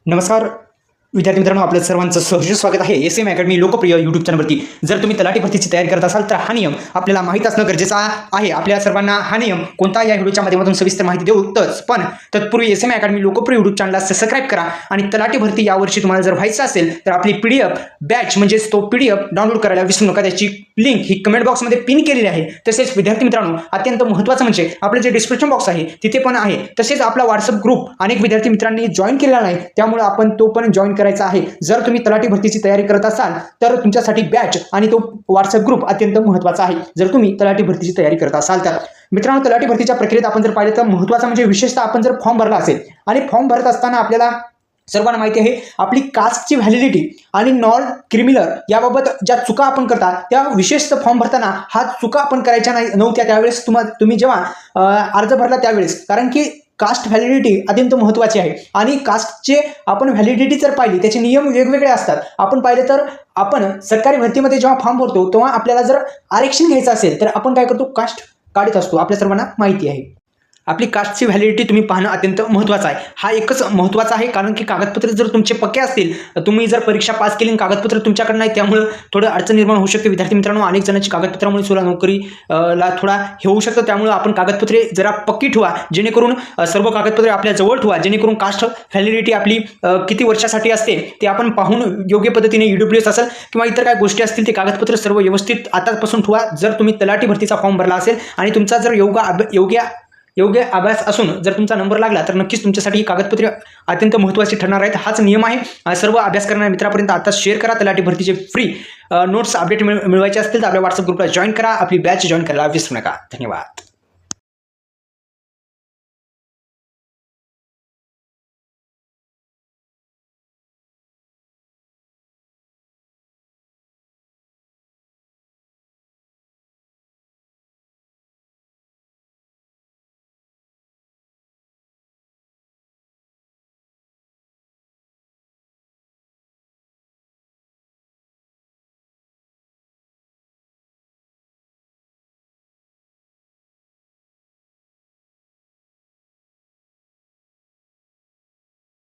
नमस्कार विद्यार्थी मित्रांनो, आपलं सर्वांचं सहर्ष स्वागत आहे एस.एम. अकॅडमी लोकप्रिय यूट्यूब चॅनलवरती. जर तुम्ही तलाठी भरतीची तयारी करत असाल तर हा नियम आपल्याला माहीत असणं गरजेचं आहे. आपल्या सर्वांना हा नियम कोणता या व्हिडिओच्या माध्यमातून सविस्तर माहिती देऊच, पण तत्पूर्वी एस.एम. अकॅडमी लोकप्रिय यूट्यूब चॅनलला सबस्क्राईब करा आणि तलाठी भरती यावर्षी तुम्हाला जर व्हायचं असेल तर आपली PDF बॅच म्हणजेच तो PDF डाउनलोड करायला विसरू नका. त्याची लिंक ही कमेंट बॉक्समध्ये पिन केलेली आहे. तसेच विद्यार्थी मित्रांनो, अत्यंत महत्त्वाचं म्हणजे आपलं जे डिस्क्रिप्शन बॉक्स आहे तिथे पण आहे. तसेच आपला व्हॉट्सअप ग्रुप अनेक विद्यार्थी मित्रांनी जॉईन केलेला नाही, त्यामुळे आपण तो पण जॉईन करायचा आहे. जर तुम्ही तलाठी भरतीची तयारी करत असाल तर तुमच्यासाठी बॅच आणि तो व्हॉट्सअप ग्रुप अत्यंत महत्त्वाचा आहे. जर तुम्ही तलाठी भरतीची तयारी करत असाल तर मित्रांनो, तलाठी भरतीच्या प्रक्रियेत आपण जर पाहिलं तर महत्त्वाचं म्हणजे विशेषतः आपण जर फॉर्म भरला असेल आणि फॉर्म भरत असताना आपल्याला सर्वांना माहिती आहे आपली कास्टची व्हॅलिडिटी आणि नॉन क्रिमिनल याबाबत ज्या चुका आपण करता त्या विशेषतः फॉर्म भरताना हा चुका आपण करायच्या नव्हत्या. त्यावेळेस तुम्ही जेव्हा अर्ज भरला त्यावेळेस, कारण की कास्ट व्हॅलिडिटी अत्यंत महत्त्वाची आहे आणि कास्टचे आपण व्हॅलिडिटी जर पाहिली त्याचे नियम वेगवेगळे असतात. आपण पाहिले तर आपण सरकारी भरतीमध्ये जेव्हा फॉर्म भरतो तेव्हा आपल्याला जर आरक्षण घ्यायचं असेल तर आपण काय करतो, कास्ट काढत असतो. आपल्या सर्वांना माहिती आहे. आपली कास्टची व्हॅलिडिटी तुम्ही पाहणं अत्यंत महत्त्वाचं आहे. हा एकच महत्त्वाचा आहे, कारण की कागदपत्र जर तुमचे पक्के असतील, तुम्ही जर परीक्षा पास केली आणि कागदपत्र तुमच्याकडे नाही, त्यामुळे थोडं अडचण निर्माण होऊ शकते. विद्यार्थी मित्रांनो, अनेक जणांची कागदपत्रामुळे सुद्धा नोकरीला थोडा हे होऊ शकतं. त्यामुळे आपण कागदपत्रे जरा पक्की ठेवा, जेणेकरून सर्व कागदपत्रे आपल्या जवळ ठेवा, जेणेकरून कास्ट व्हॅलिडिटी आपली किती वर्षासाठी असते ते आपण पाहून योग्य पद्धतीने EWS असेल किंवा इतर काय गोष्टी असतील ते कागदपत्र सर्व व्यवस्थित आतापासून ठेवा. जर तुम्ही तलाठी भरतीचा फॉर्म भरला असेल आणि तुमचा जर योग्य अभ्यास असून जर तुमचा नंबर लागला तर नक्कीच तुमच्यासाठी ही कागदपत्रे अत्यंत महत्त्वाची ठरणार आहेत. हाच नियम आहे. सर्व अभ्यास करणाऱ्या मित्रापर्यंत आता शेअर करा. तलाठी भरतीचे फ्री नोट्स अपडेट मिळवायचे असतील तर आपल्या व्हॉट्सअप ग्रुपला जॉईन करा. आपली बॅच जॉईन करायला विसरू नका. धन्यवाद.